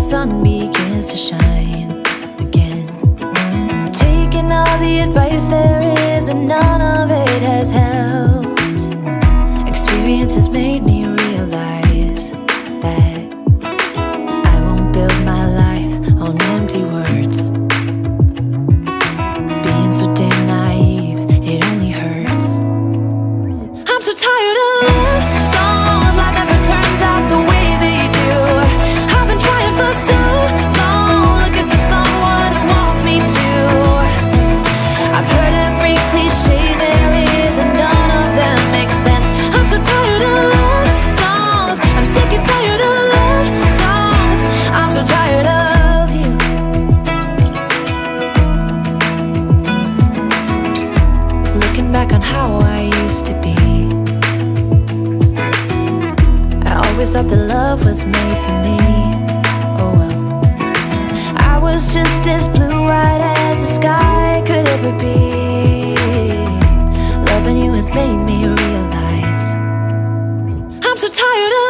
sun begins to shine again. Taking all the advice there is, and none of it has helped. Experience has made me realize that I won't build my life on empty words. Being so damn naive, it only hurts. I'm so tired of love songs, life never turns out the way they do. I've been trying for so long, looking for someone who wants me to. I've heard every cliche there is, and none of them make sense. I'm so tired of love songs, I'm sick and tired of love songs. I'm so tired of you. Looking back on how I used to be, I always thought that love was made for me. Oh well, I was just as blue-eyed as the sky could ever be. Loving you has made me realize I'm so tired of